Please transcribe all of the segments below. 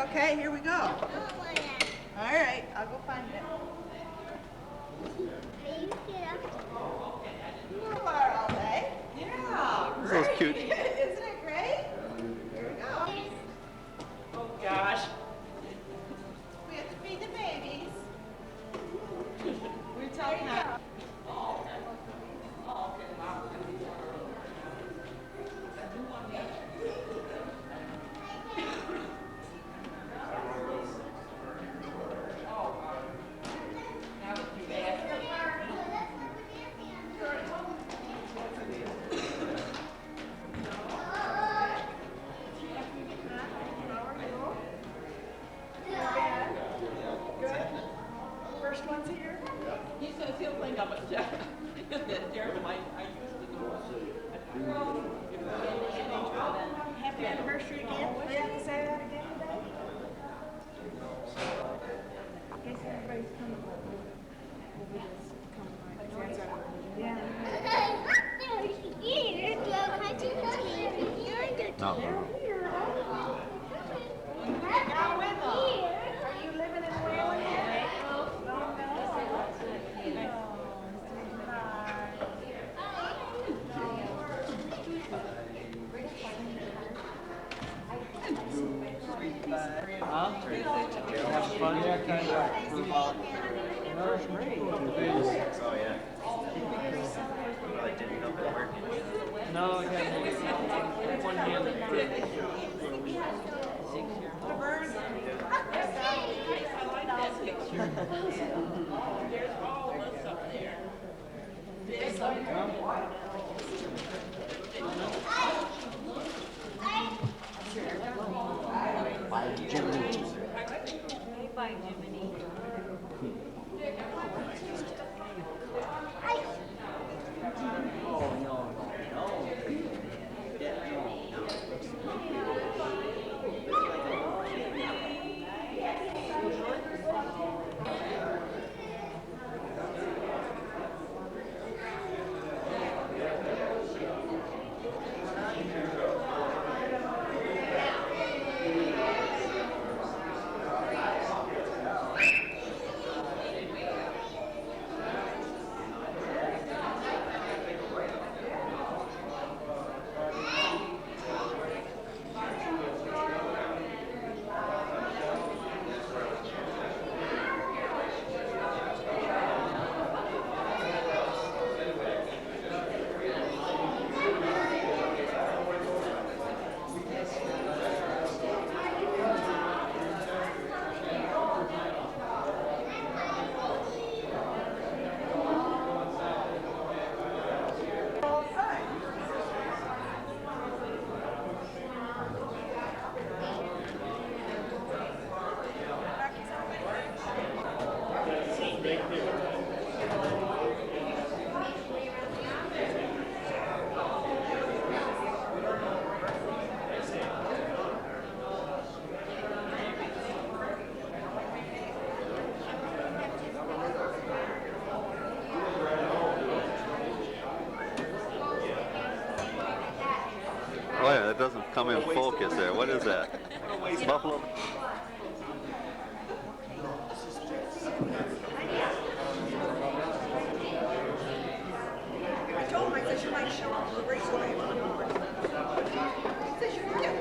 Okay, here we go. All right, I'll go find it. You are all day. Yeah, great. That's cute. Isn't it great? Here we go. Oh gosh. We have to feed the babies. We're telling her. First one's here. He says he'll think of it, Jeff. There's my, I used to do. Happy anniversary again. Do you have to say that again today? I guess everybody's coming over this. Yeah. No. Now, Wendell, are you living in Wayland yet? Oh yeah. Like didn't know that working. No, I got one hand. I like that picture. There's all of us up there. By Jimmy. By Jiminy. Oh yeah, that doesn't come in focus there. What is that? Buffalo. I told him, I said, you might show up to the raceway. He says, you did.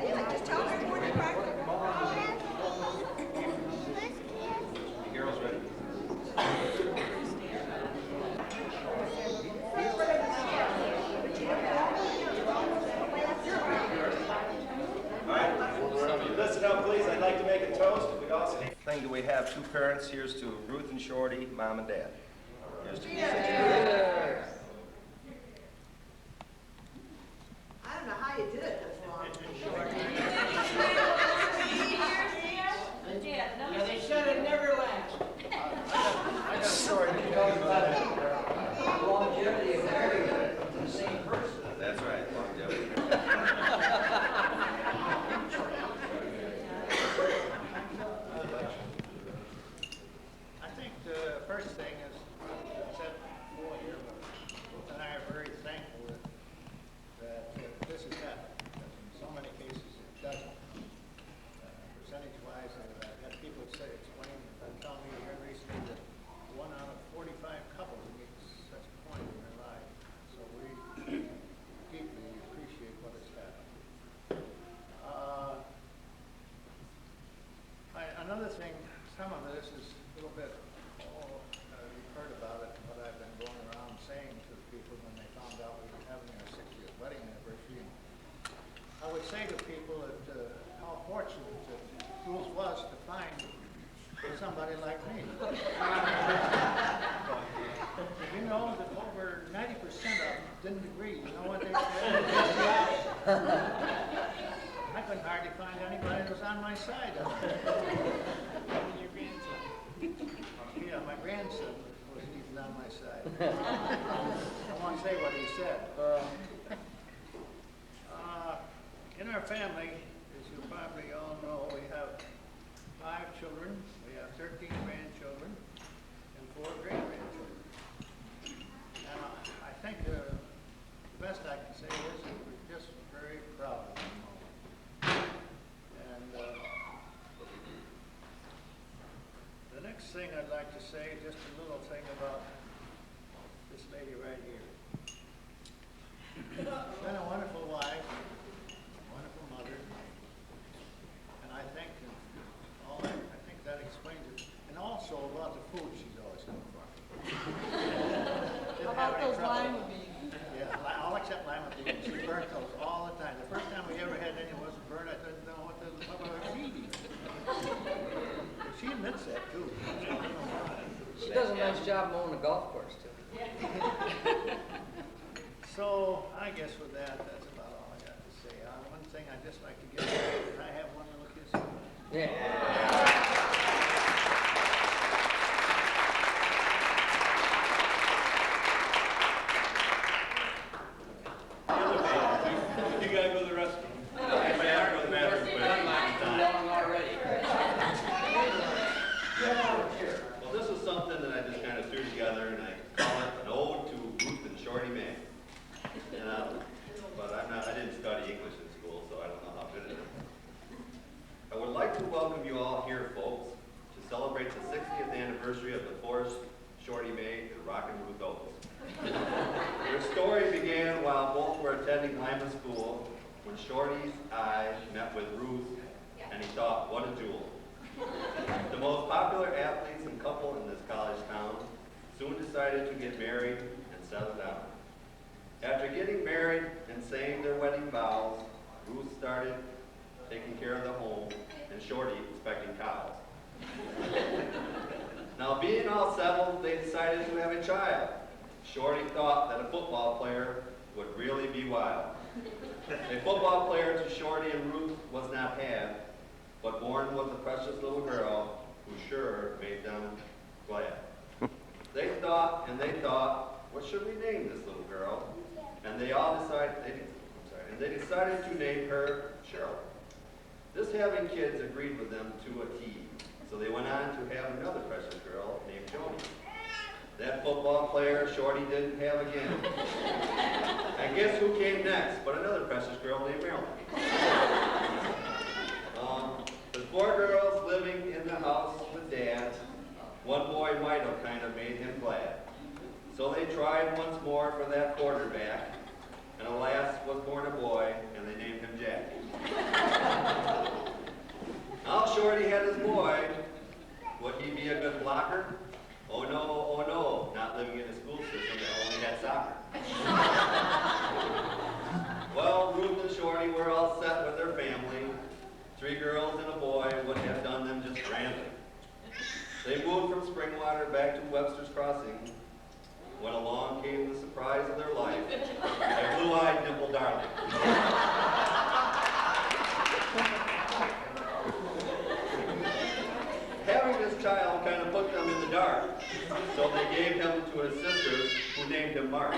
Yeah, just tell him everyone to practice. Girls ready? Listen up, please. I'd like to make a toast. We'd also thing. Do we have two parents? Here's to Ruth and Shorty, Mom and Dad. Here's to I don't know how you did it this long. Yeah, they should have never laughed. I got a story to tell you about it. Longevity of marrying the same person. That's right, longevity. I think the first thing is, said before here, another thing, some of this is a little bit, you've heard about it, what I've been going around saying to the people when they found out we were having our 60th wedding anniversary. I would say to people that how fortunate that Ruth was to find somebody like me. You know that over 90% of them didn't agree. You know what they said? I couldn't hardly find anybody that was on my side. Your grandson. Yeah, my grandson wasn't even on my side. I won't say what he said. In our family, as you probably all know, we have 5 children, we have 13 grandchildren, and 4 great-grandchildren. And I think the best I can say is that we're just very proud of them all. And the next thing I'd like to say, just a little thing about this lady right here. She's been a wonderful wife, wonderful mother, and I think I think that explains it. And also about the food she's always cooked for me. How about those lima beans? Yeah, all except lima beans. She burnt those all the time. The first time we ever had any wasn't burnt, I didn't know what I was eating. She admits that too. She does a nice job mowing the golf course too. So I guess with that, that's about all I got to say. One thing I'd just like to give you, can I have one little kiss? Yeah. You gotta go to the restroom. I have to go to the bathroom quick. Well, this was something that I just kind of threw together, and I call it an ode to Ruth and Shorty May. But I didn't study English in school, so I don't know how good it is. I would like to welcome you all here, folks, to celebrate the 60th anniversary of the Forrest, Shorty May, and Rockin' Ruth Oates. Their story began while both were attending Lima School, when Shorty's eye met with Ruth, and he thought, what a jewel. The most popular athletes and couple in this college town soon decided to get married and settle down. After getting married and saying their wedding vows, Ruth started taking care of the home, and Shorty inspecting cows. Now, being all settled, they decided to have a child. Shorty thought that a football player would really be wild. A football player to Shorty and Ruth was not had, but born was a precious little girl who sure made them glad. They thought, what should we name this little girl? And they decided to name her Cheryl. This having kids agreed with them to a T, so they went on to have another precious girl named Joni. That football player Shorty didn't have again. And guess who came next but another precious girl named Marilyn. With 4 girls living in the house with Dad, one boy might have kind of made him glad. So they tried once more for that quarterback, and alas was born a boy, and they named him Jack. Now Shorty had his boy. Would he be a good blocker? Oh no, not living in a school system that only had soccer. Well, Ruth and Shorty were all set with their family. 3 girls and a boy would have done them just grandly. They moved from Springwater back to Webster's Crossing when along came the surprise of their life, a blue-eyed dimple darling. Having this child kind of put them in the dark, so they gave him to his sisters, who named him Mark.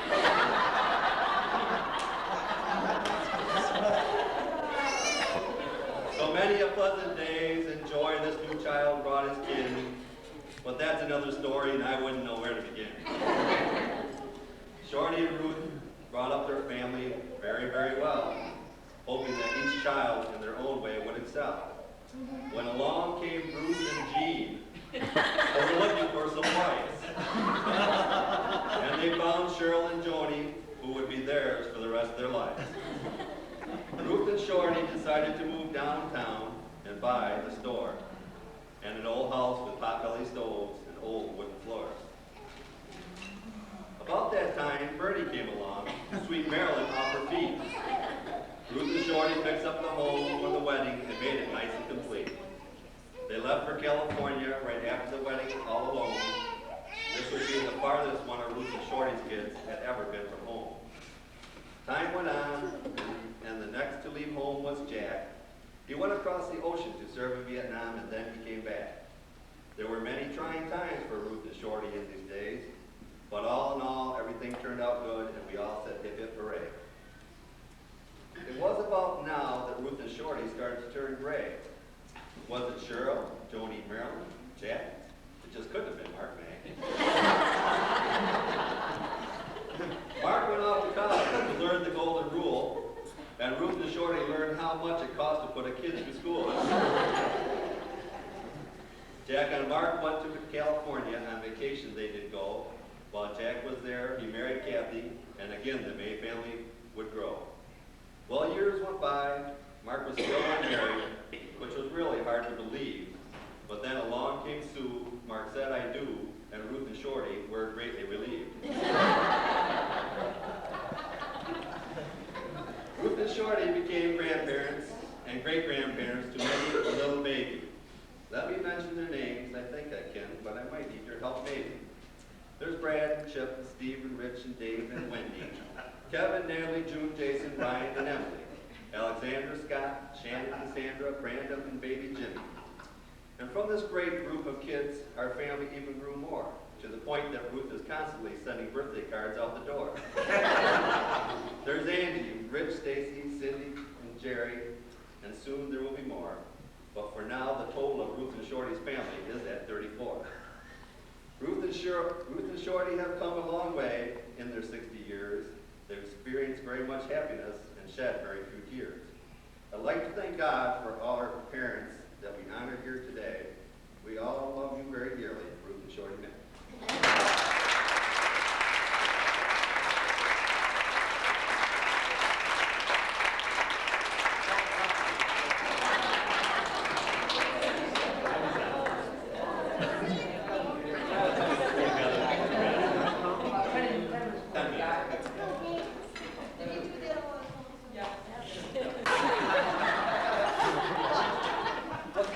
So many a pleasant days and joy this new child brought his kin, but that's another story and I wouldn't know where to begin. Shorty and Ruth brought up their family very, very well, hoping that each child in their own way would excel. When along came Bruce and Jean, they were looking for some wives. And they found Cheryl and Joni, who would be theirs for the rest of their lives. Ruth and Shorty decided to move downtown and buy the store. house with potbelly stoves and old wooden floors. About that time, Bertie came along to sweep Marilyn off her feet. Ruth and Shorty fixed up the home for the wedding and made it nice and complete. They left for California right after the wedding all alone. This would be the farthest one of Ruth and Shorty's kids had ever been from home. Time went on, and the next to leave home was Jack. He went across the ocean to serve in Vietnam, and then he came back. There were many trying times for Ruth and Shorty in these days, but all in all, everything turned out good, and we all said hip hip hooray. It was about now that Ruth and Shorty started to turn gray. Was it Cheryl, Joni, Marilyn, Jack? It just couldn't have been Mark May. Mark went off to college to learn the golden rule, and Ruth and Shorty learned how much it cost to put a kid through school. Jack and Mark went to California on vacation. They did go. While Jack was there, he married Kathy, and again the May family would grow. Well, years went by. Mark was still unmarried, which was really hard to believe. But then along came Sue. Mark said, "I do," and Ruth and Shorty were greatly relieved. Ruth and Shorty became grandparents and great-grandparents to many a little baby. Let me mention their names. I think I can, but I might need your help maybe. There's Brad and Chip and Steve and Rich and Dave and Wendy, Kevin, Natalie, June, Jason, Ryan, and Emily, Alexander, Scott, Shannon, Cassandra, Brandon, and baby Jimmy. And from this great group of kids, our family even grew more, to the point that Ruth is constantly sending birthday cards out the door. There's Angie, Rich, Stacy, Cindy, and Jerry, and soon there will be more. But for now, the total of Ruth and Shorty's family is at 34. Ruth and Shorty have come a long way in their 60 years. They've experienced very much happiness and shed very few tears. I'd like to thank God for all our parents that we honor here today. We all love you very dearly, Ruth and Shorty May.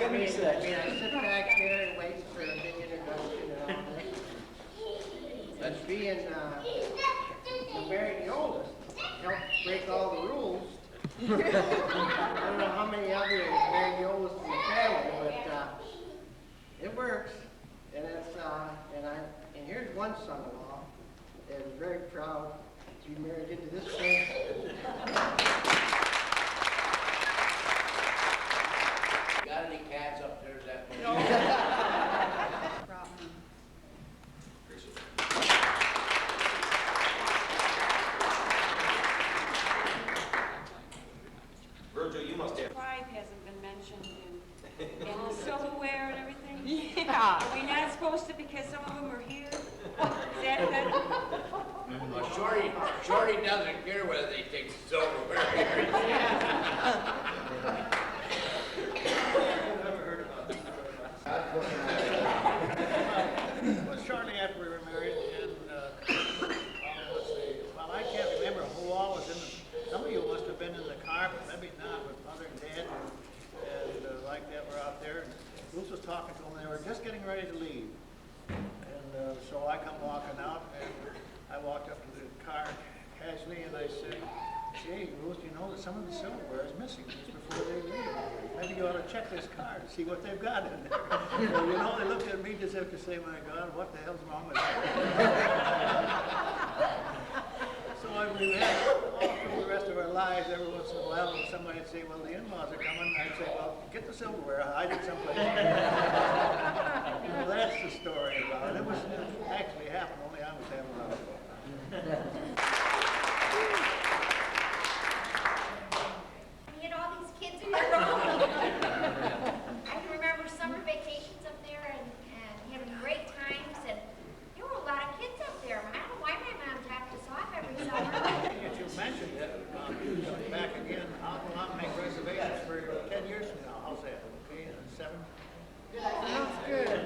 I mean, I sit back there and wait for a big introduction and all this. But being married the oldest helped break all the rules. I don't know how many others married the oldest in the family, but it works. And it's and here's one son-in-law that is very proud to be married into this family. Got any cats up there that Virgil, you must have. Pride hasn't been mentioned in the silverware and everything. Yeah. Are we not supposed to because some of them are here? Is that good? Well, Shorty doesn't care whether they take silverware here. It was shortly after we were married, and let's see, well, I can't remember who all was in the, some of you must have been in the car, but maybe not, with Mother and Dad and like that were out there. And Ruth was talking to them, they were just getting ready to leave. And so I come walking out, and I walked up to the car casually, and I said, "Gee, Ruth, you know that some of the silverware is missing just before they leave. Maybe you ought to check this car to see what they've got in there." Well, you know, they looked at me as if to say, "My God, what the hell's wrong with that?" So we had all through the rest of our lives, every once in a while, when somebody would say, "Well, the in-laws are coming," I'd say, "Well, get the silverware, hide it someplace." You know, that's the story about it. It was actually happened, only I was having a lot of fun. You know, all these kids in your room. I can remember summer vacations up there and having great times, and there were a lot of kids up there. I don't know why my mom dropped us off every summer. If you mentioned it, back again, I'll make reservations for 10 years from now. How's that? Okay, 7? Sounds good.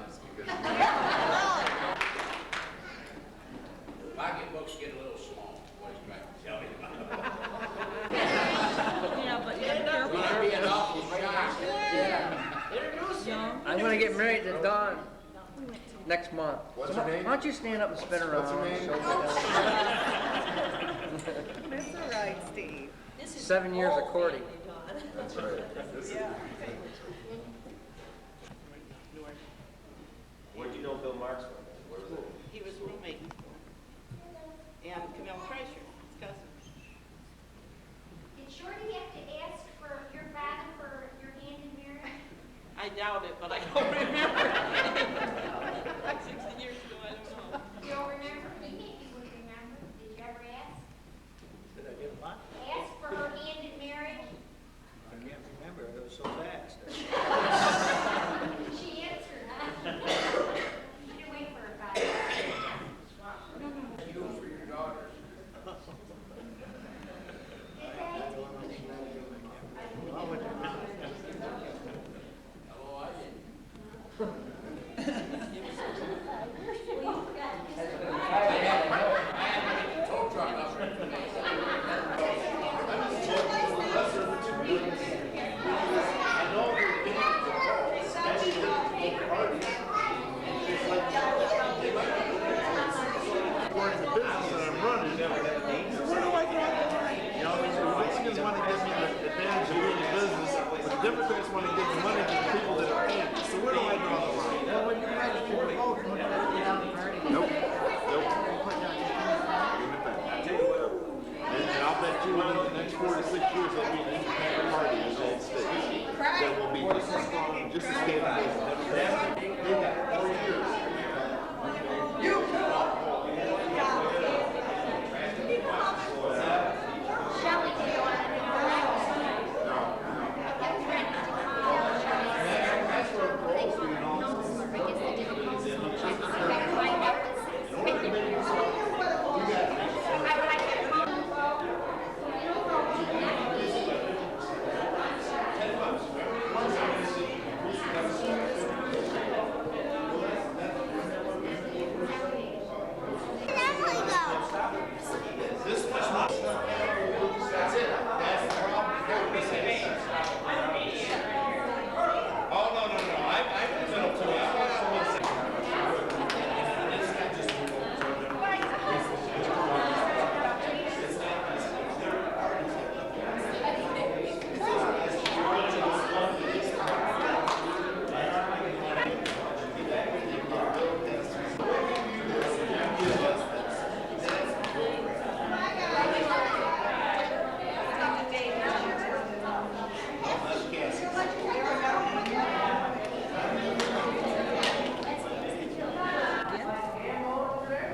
months because pocketbooks get a little small. What he's trying to tell me. Yeah, but you gotta be careful. Gonna be an awful shock. Young. I'm gonna get married to Dawn next month. What's So her name? Why don't you stand up and spin around? What's her name? Show That's all right, Steve. This is 7 years all of courting. family, Dawn. That's right. Where'd you know Bill Marks from? Where was it? He was roommate. And Camille Kreischer, his cousin. Did Shorty have to ask for your father for your hand in marriage? I doubt it, but I don't remember. Like 60 years ago, I don't know. You don't remember? He maybe would remember. Did you ever ask? Did I get a lot? Ask for her hand in marriage? I can't remember, it was so fast. She answered, huh? You didn't wait for her father. You for your daughters. Did they? Hello, I didn't. I had to get the tow truck up there today. Towards the business that I'm running, where do I draw the line? You know, the Mexicans want to give me the advantage of being in business, but the Democrats want to give the money to the people that are paying. So where do I draw the line? Well, when you guys for the vote, you want to get out the party. Nope. And I'll bet you in the next 4 to 6 years there'll be an independent party in the United States that will be just as strong, just as capable as the Democrats. They've got 4 years. Shelley, do you want to know? That's ready to call. That's where it rolls for you know. I guess they didn't call. I got to find out this. I got to call.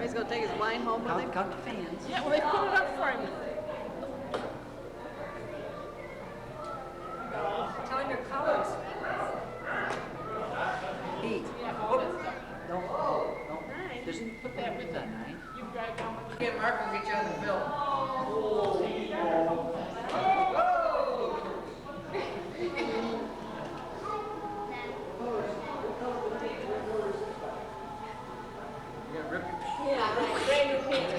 He's gonna take his wine home with him? Count the fans. Yeah, well, they put it up for him. Tell him your colors. Eat. Don't. Just Put that with that him. night. You drive down with him. Get Mark and get you on the bill. You gotta rip your Yeah, brand new pants.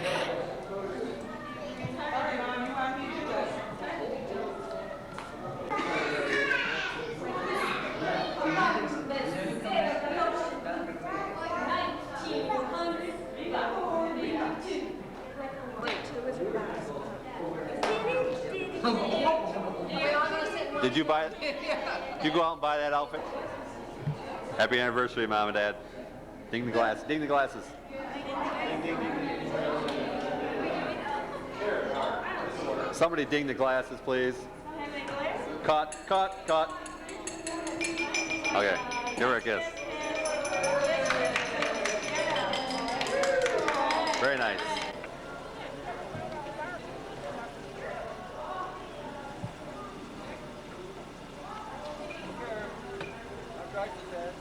Did you buy it? Did you go out and buy that outfit? Happy anniversary, Mom and Dad. Ding the glass. Ding the glasses. Somebody ding the glasses, please. Cut, cut, cut. Okay, here it is. Very nice. I'll drive to that.